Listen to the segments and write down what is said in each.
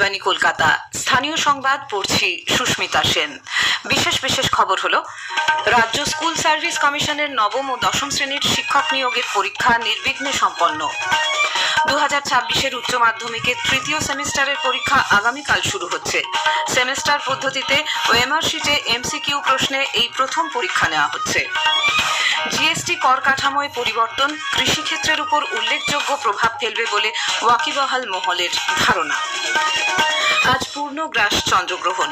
আকাশবাণী কলকাতা। স্থানীয় সংবাদ পড়ছি সুস্মিতা সেন। বিশেষ খবর হলো, রাজ্য স্কুল সার্ভিস কমিশনের নবম ও দশম শ্রেণীর শিক্ষক নিয়োগের পরীক্ষা নির্বিঘ্নে সম্পন্ন। 2026-এর উচ্চ মাধ্যমিকের তৃতীয় সেমিস্টারের পরীক্ষা আগামীকাল শুরু হচ্ছে। সেমিস্টার পদ্ধতিতে ওএমআর শিটে এমসিকিউ প্রশ্নে এই প্রথম পরীক্ষা নেওয়া হচ্ছে। জিএসটি কর কাঠামোয় পরিবর্তন কৃষিক্ষেত্রের উপর উল্লেখযোগ্য প্রভাব ফেলবে বলে ওয়াকিবহাল মহলের ধারণা। আজ পূর্ণগ্রাস চন্দ্রগ্রহণ,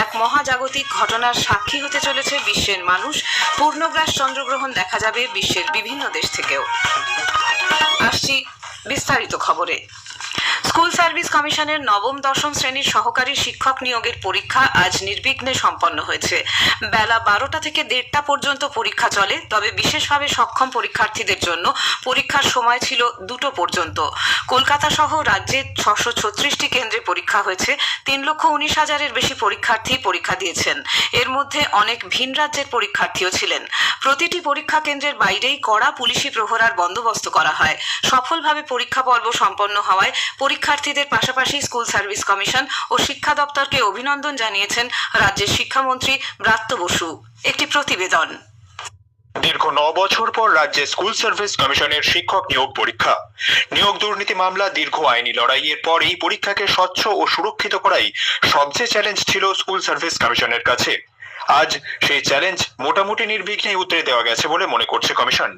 এক মহাজাগতিক ঘটনার সাক্ষী হতে চলেছে বিশ্বের মানুষ। পূর্ণগ্রাস চন্দ্রগ্রহণ দেখা যাবে বিশ্বের বিভিন্ন দেশ থেকেও। আসছি বিস্তারিত খবরে। স্কুল সার্ভিস কমিশনের নবম দশম শ্রেণীর সহকারী শিক্ষক নিয়োগের পরীক্ষা আজ নির্বিঘ্নে সম্পন্ন হয়েছে। বেলা 12টা থেকে 1:30টা পর্যন্ত পরীক্ষা চলে, তবে বিশেষভাবে সক্ষম পরীক্ষার্থীদের জন্য পরীক্ষার সময় ছিল 2টো পর্যন্ত। কলকাতা সহ রাজ্যের 636টি কেন্দ্রে পরীক্ষা হয়েছে। 3,19,000-এর বেশি পরীক্ষার্থী পরীক্ষা দিয়েছেন। এর মধ্যে অনেক ভিন রাজ্যের পরীক্ষার্থীও ছিলেন। প্রতিটি পরীক্ষা কেন্দ্রের বাইরেই কড়া পুলিশি প্রহরার বন্দোবস্ত করা হয়। সফলভাবে পরীক্ষা পর্ব সম্পন্ন হওয়ায় পরীক্ষার্থীদের পাশাপাশি স্কুল সার্ভিস কমিশন ও শিক্ষা দপ্তরকে অভিনন্দন জানিয়েছেন রাজ্যের শিক্ষামন্ত্রী ব্রাত্য বসু। একটি প্রতিবেদন। দীর্ঘ 9 বছর পর রাজ্যে স্কুল সার্ভিস কমিশনের শিক্ষক নিয়োগ পরীক্ষা। নিয়োগ দুর্নীতি মামলা, দীর্ঘ আইনি লড়াইয়ের পর এই পরীক্ষাকে স্বচ্ছ ও সুরক্ষিত করাই সবচেয়ে চ্যালেঞ্জ ছিল স্কুল সার্ভিস কমিশনের কাছে। আজ সেই চ্যালেঞ্জ মোটামুটি নির্বিঘ্নে উতরে দেওয়া গেছে বলে মনে করছে কমিশন।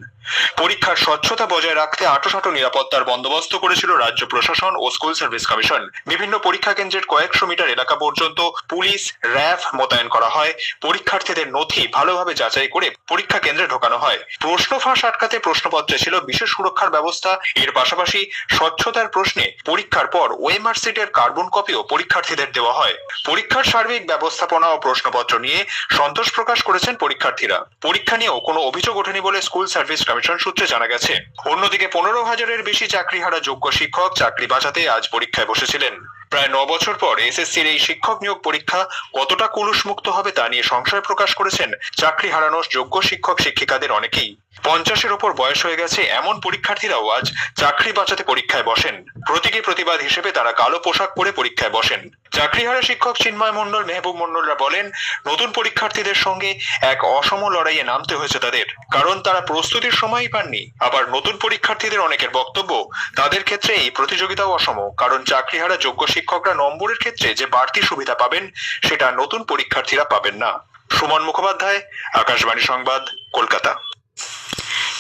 পরীক্ষার স্বচ্ছতা বজায় রাখতে আঁটোসাঁটো নিরাপত্তার বন্দোবস্ত করেছিল রাজ্য প্রশাসন ও স্কুল সার্ভিস কমিশন। বিভিন্ন পরীক্ষা কেন্দ্রের কয়েকশো মিটার এলাকা পর্যন্ত পুলিশ, র্যাব মোতায়েন করা হয়। পরীক্ষার্থীদের নথি ভালোভাবে যাচাই করে পরীক্ষা কেন্দ্রে ঢোকানো হয়। প্রশ্ন ফাঁস আটকাতে প্রশ্নপত্রে ছিল বিশেষ সুরক্ষার ব্যবস্থা। এর পাশাপাশি স্বচ্ছতার প্রশ্নে পরীক্ষার পর ওএমআর শিটের কার্বন কপিও পরীক্ষার্থীদের দেওয়া হয়। পরীক্ষার সার্বিক ব্যবস্থাপনা ও প্রশ্নপত্র নিয়ে সন্তোষ প্রকাশ করেছেন পরীক্ষার্থীরা। পরীক্ষা নিয়েও কোনো অভিযোগ ওঠেনি বলে স্কুল সার্ভিস কমিশন সূত্রে জানা গেছে। অন্যদিকে 15,000-এর বেশি চাকরিহারা যোগ্য শিক্ষক চাকরি বাঁচাতে আজ পরীক্ষায় বসেছিলেন। প্রায় 9 বছর পর এসএসসির এই শিক্ষক নিয়োগ পরীক্ষা কতটা কুলুষ মুক্ত হবে তা নিয়ে সংশয় প্রকাশ করেছেন চাকরি হারানো যোগ্য শিক্ষক শিক্ষিকাদের অনেকেই। 50-এর ওপর বয়স হয়ে গেছে এমন পরীক্ষার্থীরাও আজ চাকরি বাঁচাতে পরীক্ষায় বসেন। প্রতীকী প্রতিবাদ হিসেবে তারা কালো পোশাক পরে পরীক্ষায় বসেন। চাকরিহারা শিক্ষক চিন্ময় মণ্ডল, মেহবুব মণ্ডলরা বলেন, নতুন পরীক্ষার্থীদের সঙ্গে এক অসম লড়াইয়ে নামতে হয়েছে তাদের, কারণ তারা প্রস্তুতির সময়ই পাননি। আবার নতুন পরীক্ষার্থীদের অনেকের বক্তব্য, তাদের ক্ষেত্রে এই প্রতিযোগিতাও অসম, কারণ চাকরিহারা যোগ্য শিক্ষকরা নম্বরের ক্ষেত্রে যে বাড়তি সুবিধা পাবেন সেটা নতুন পরীক্ষার্থীরা পাবেন না। সুমন মুখোপাধ্যায়, আকাশবাণী সংবাদ, কলকাতা।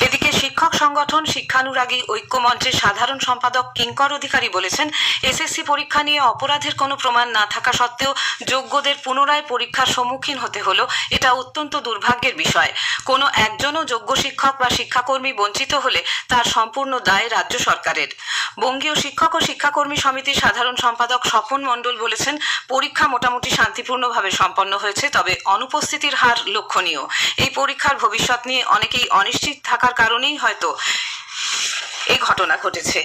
এদিকে শিক্ষক সংগঠন শিক্ষানুরাগী ঐক্য মঞ্চের সাধারণ সম্পাদক কিঙ্কর অধিকারী বলেছেন, এসএসসি পরীক্ষা নিয়ে অপরাধের কোনো প্রমাণ না থাকা সত্ত্বেও যোগ্যদের পুনরায় পরীক্ষার সম্মুখীন হতে হলো, এটা অত্যন্ত দুর্ভাগ্যের বিষয়। কোনো একজনও যোগ্য শিক্ষক বা শিক্ষাকর্মী বঞ্চিত হলে তার সম্পূর্ণ দায় রাজ্য সরকারের। বঙ্গীয় শিক্ষক ও শিক্ষাকর্মী সমিতির সাধারণ সম্পাদক স্বপন মণ্ডল বলেছেন, পরীক্ষা মোটামুটি শান্তিপূর্ণভাবে সম্পন্ন হয়েছে, তবে অনুপস্থিতির হার লক্ষণীয়। এই পরীক্ষার ভবিষ্যৎ নিয়ে অনেকেই অনিশ্চিত থাকার কারণেই হয়তো এই ঘটনা ঘটেছে।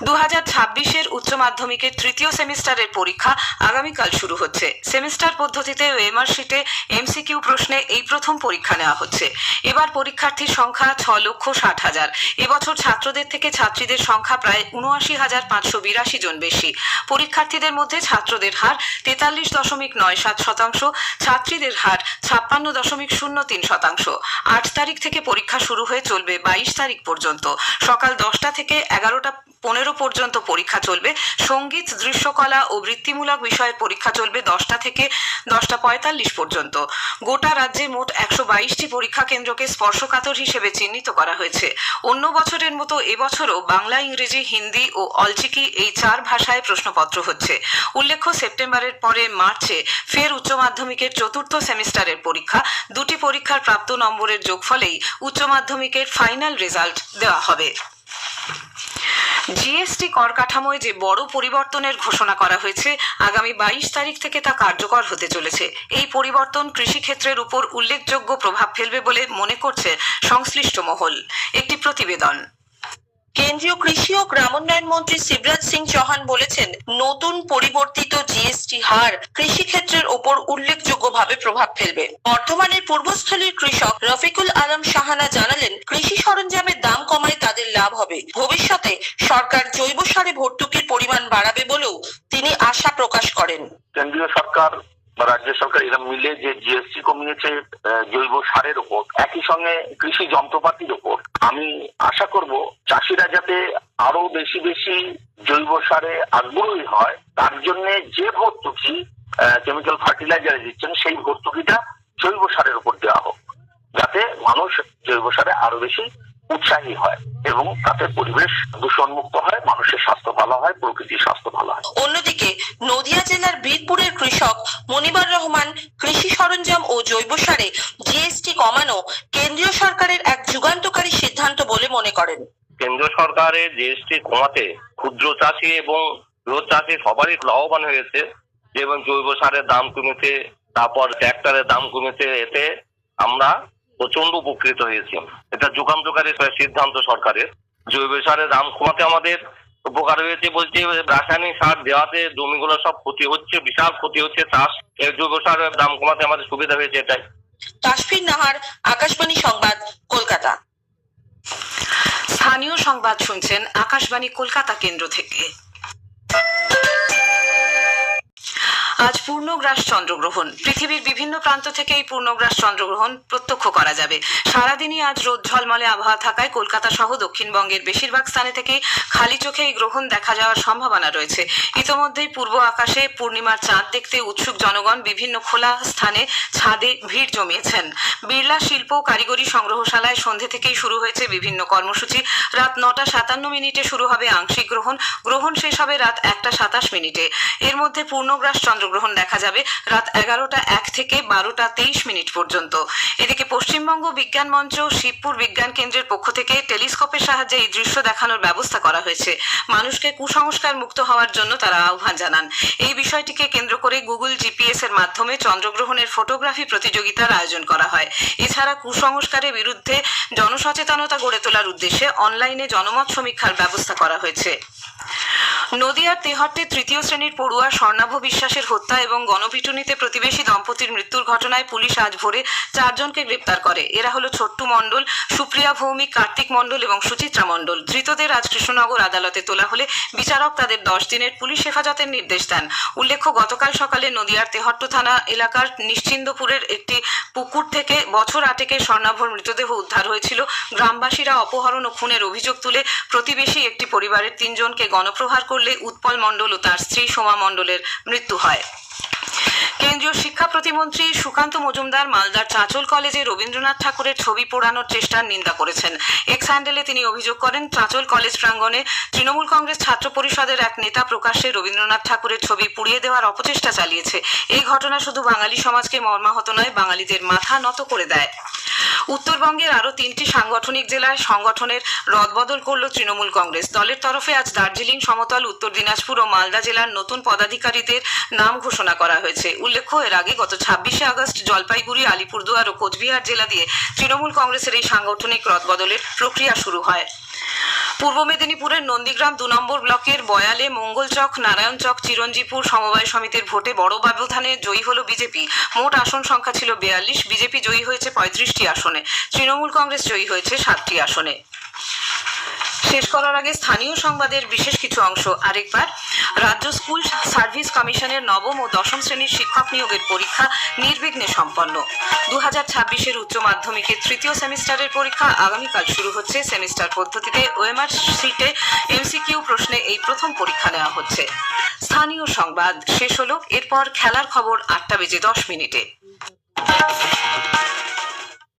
2026-এর উচ্চ মাধ্যমিকের তৃতীয় সেমিস্টারের পরীক্ষা আগামীকাল শুরু হচ্ছে। সেমিস্টার পদ্ধতিতে ওএমআর শিটে এমসিকিউ প্রশ্নে এই প্রথম পরীক্ষা নেওয়া হচ্ছে। এবার পরীক্ষার্থীর সংখ্যা 6,60,000। এবছর ছাত্রদের থেকে ছাত্রীদের সংখ্যা প্রায় 79,582 জন বেশি। পরীক্ষার্থীদের মধ্যে ছাত্রদের হার 43.97%, ছাত্রীদের হার 56.03%। 8 তারিখ থেকে পরীক্ষা শুরু হয়ে চলবে 22 তারিখ পর্যন্ত। সকাল 10টা থেকে 11:15 পর্যন্ত পরীক্ষা চলবে। সঙ্গীত, দৃশ্যকলা ও বৃত্তিমূলক বিষয়ের পরীক্ষা চলবে 10টা থেকে 10:45 পর্যন্ত। গোটা রাজ্যে মোট 122টি পরীক্ষা কেন্দ্রকে স্পর্শকাতর হিসেবে চিহ্নিত করা হয়েছে। অন্য বছরের মতো এবছরও বাংলা, ইংরেজি, হিন্দি ও অলচিকি এই 4 ভাষায় প্রশ্নপত্র হচ্ছে। উল্লেখ্য, সেপ্টেম্বরের পরে মার্চে ফের উচ্চ মাধ্যমিকের চতুর্থ সেমিস্টারের পরীক্ষা। 2টি পরীক্ষার প্রাপ্ত নম্বরের যোগফলেই উচ্চ মাধ্যমিকের ফাইনাল রেজাল্ট দেওয়া হবে। জিএসটি কর কাঠামোয় যে বড় পরিবর্তনের ঘোষণা করা হয়েছে, আগামী 22 তারিখ থেকে তা কার্যকর হতে চলেছে। এই পরিবর্তন কৃষিক্ষেত্রের উপর উল্লেখযোগ্য প্রভাব ফেলবে বলে মনে করছে সংশ্লিষ্ট মহল। একটি প্রতিবেদন। কেন্দ্রীয় কৃষি ও গ্রামোন্নয়ন মন্ত্রী শিবরাজ সিং চৌহান বলেছেন, নতুন পরিবর্তিত জিএসটি হার কৃষিক্ষেত্রের ওপর উল্লেখযোগ্যভাবে প্রভাব ফেলবে। বর্ধমানের পূর্বস্থলীর কৃষক রফিকুল আলম সাহানা জানালেন, কৃষি সরঞ্জামের দাম কমায় তাদের লাভ হবে। ভবিষ্যতে সরকার জৈব সারে ভর্তুকির পরিমাণ বাড়াবে বলেও তিনি করেন। কেন্দ্রীয় সরকার বা রাজ্য সরকার এরা মিলে যে জিএসটি কমিয়েছে জৈব সারের উপর, একই সঙ্গে কৃষি যন্ত্রপাতির উপর, আমি আশা করব চাষিরা যাতে আরো বেশি বেশি জৈব সারে আগ্রহী হয়, তার জন্য যে ভর্তুকি কেমিক্যাল ফার্টিলাইজারে দিচ্ছেন সেই ভর্তুকিটা জৈব সারের উপর দেওয়া হোক, যাতে মানুষ জৈব সারে আরো বেশি উৎসাহী হয় এবং তাতে পরিবেশ দূষণমুক্ত হয়, মানুষের স্বাস্থ্য ভালো হয়, প্রকৃতির স্বাস্থ্য ভালো হয়। অন্যদিকে নদিয়া জেলার বীরপুরের কৃষক মনিবর রহমান কৃষি সরঞ্জাম ও জৈব সারে জিএসটি কমানো কেন্দ্রীয় সরকারের এক যুগান্তকারী সিদ্ধান্ত বলে মনে করেন। কেন্দ্র সরকারের জিএসটি কমাতে ক্ষুদ্র চাষি এবং বৃহৎ চাষি সবারই লাভবান হয়েছে, যেমন জৈব সারের দাম কমেছে, তারপর ট্র্যাক্টরের দাম কমেছে, এতে আমরা প্রচন্ড উপকৃত হয়েছি। এটা যুগান্তকারী সিদ্ধান্ত সরকারের। জৈব সারের দাম কমাতে আমাদের উপকার হয়েছে বলতে, রাসায়নিক সার দেওয়াতে জমিগুলো সব ক্ষতি হচ্ছে, বিশাল ক্ষতি হচ্ছে চাষ। এই জৈব সারের দাম কমাতে আমাদের সুবিধা হয়েছে এটাই। কাশফির নাহার, আকাশবাণী সংবাদ, কলকাতা। স্থানীয় সংবাদ শুনছেন আকাশবাণী কলকাতা কেন্দ্র থেকে। আজ পূর্ণগ্রাস চন্দ্রগ্রহণ। পৃথিবীর বিভিন্ন প্রান্ত থেকে এই পূর্ণগ্রাস চন্দ্রগ্রহণ প্রত্যক্ষ করা যাবে। সারাদিনই আজ রোদ ঝলমলে আবহাওয়া থাকায় কলকাতা সহ দক্ষিণবঙ্গের বেশিরভাগ স্থানে থেকে খালি চোখে এই গ্রহণ দেখা যাওয়ার সম্ভাবনা রয়েছে। ইতোমধ্যেই পূর্ব আকাশে পূর্ণিমার চাঁদ দেখতে উৎসুক জনগণ বিভিন্ন খোলা স্থানে ছাদে ভিড় জমিয়েছেন। বিড়লা শিল্প ও কারিগরি সংগ্রহশালায় সন্ধে থেকেই শুরু হয়েছে বিভিন্ন কর্মসূচি। রাত 9:57 শুরু হবে আংশিক গ্রহণ। গ্রহণ শেষ হবে রাত 1:27। এর মধ্যে পূর্ণগ্রাস চন্দ্রগ্রহণ দেখা যাবে রাত 11:01 থেকে 12:23 পর্যন্ত। এদিকে পশ্চিমবঙ্গ বিজ্ঞান মঞ্চ শিবপুর বিজ্ঞান কেন্দ্রের পক্ষ থেকে টেলিস্কোপের সাহায্যে এই দৃশ্য দেখানোর ব্যবস্থা করা হয়েছে। মানুষকে কুসংস্কার মুক্ত হওয়ার জন্য তারা আহ্বান জানান। এই বিষয়টিকে কেন্দ্র করে গুগল জিপিএস এর মাধ্যমে চন্দ্রগ্রহণের ফটোগ্রাফি প্রতিযোগিতার আয়োজন করা হয়। এছাড়া কুসংস্কারের বিরুদ্ধে জনসচেতনতা গড়ে তোলার উদ্দেশ্যে অনলাইনে জনমত সমীক্ষার ব্যবস্থা করা হয়েছে। নদিয়ার তেহট্টে তৃতীয় শ্রেণীর পড়ুয়া স্বর্ণাভ বিশ্বাসের হত্যা এবং গণপিটুনিতে প্রতিবেশী দম্পতির মৃত্যুর ঘটনায় পুলিশ আজ ভোরে 4 জনকে গ্রেপ্তার করে। এরা হলো ছোট্টু মণ্ডল, সুপ্রিয়া ভৌমিক, কার্তিক মণ্ডল এবং সুচিত্রা মণ্ডল। ধৃতদের আজ কৃষ্ণনগর আদালতে তোলা হলে বিচারক তাদের 10 দিনের পুলিশ হেফাজতের নির্দেশ দেন। উল্লেখ্য, গতকাল সকালে নদিয়ার তেহট্ট থানা এলাকার নিশ্চিন্দপুরের একটি পুকুর থেকে বছর 8 স্বর্ণাভর মৃতদেহ উদ্ধার হয়েছিল। গ্রামবাসীরা অপহরণ ও খুনের অভিযোগ তুলে প্রতিবেশী একটি পরিবারের 3 জনকে গণপ্রহার করলে উৎপল মণ্ডল ও তার স্ত্রী সোমা মণ্ডলের মৃত্যু হয়। কেন্দ্রীয় শিক্ষা প্রতিমন্ত্রী সুকান্ত মজুমদার মালদার চাঁচল কলেজে রবীন্দ্রনাথ ঠাকুরের ছবি পোড়ানোর চেষ্টার নিন্দা করেছেন। এক্স হ্যান্ডেলে তিনি অভিযোগ করেন, চাঁচল কলেজ প্রাঙ্গণে তৃণমূল কংগ্রেস ছাত্র পরিষদের এক নেতা প্রকাশ্যে রবীন্দ্রনাথ ঠাকুরের ছবি পুড়িয়ে দেওয়ার অপচেষ্টা চালিয়েছে। এই ঘটনা শুধু বাঙালি সমাজকে মর্মাহত নয়, বাঙালিদের মাথা নত করে দেয়। উত্তরবঙ্গের আরো 3টি সাংগঠনিক জেলায় সংগঠনের রদবদল করল তৃণমূল কংগ্রেস। দলের তরফে আজ দার্জিলিং, সমতল, উত্তর দিনাজপুর ও মালদা জেলার নতুন পদাধিকারীদের নাম ঘোষণা করা হয়েছে। উল্লেখ্য, এর আগে গত 26 আগস্ট জলপাইগুড়ি, আলিপুরদুয়ার ও কোচবিহার জেলা দিয়ে তৃণমূল কংগ্রেসের এই সাংগঠনিক রদবদলের প্রক্রিয়া শুরু হয়। পূর্ব মেদিনীপুরের নন্দীগ্রাম 2 নম্বর ব্লকের বয়ালে, মঙ্গলচক, নারায়ণচক, চিরঞ্জীপুর সমবায় সমিতির ভোটে বড় ব্যবধানে জয়ী হল বিজেপি। মোট আসন সংখ্যা ছিল 42। বিজেপি জয়ী হয়েছে 35টি আসনে, তৃণমূল কংগ্রেস জয়ী হয়েছে 7টি আসনে। শেষ করার আগে স্থানীয় সংবাদের বিশেষ কিছু অংশ আরেকবার। রাজ্য স্কুল সার্ভিস কমিশনের নবম ও দশম শ্রেণীর শিক্ষক নিয়োগের পরীক্ষা নির্বিঘ্নে সম্পন্ন। 2026-এর উচ্চ মাধ্যমিকের 3য় সেমিস্টারের পরীক্ষা আগামীকাল শুরু হচ্ছে। সেমিস্টার পদ্ধতিতে ওএমআর শিটে এমসিকিউ প্রশ্নে এই প্রথম পরীক্ষা নেওয়া হচ্ছে। স্থানীয় সংবাদ শেষ হলো। এরপর খেলার খবর 8:10।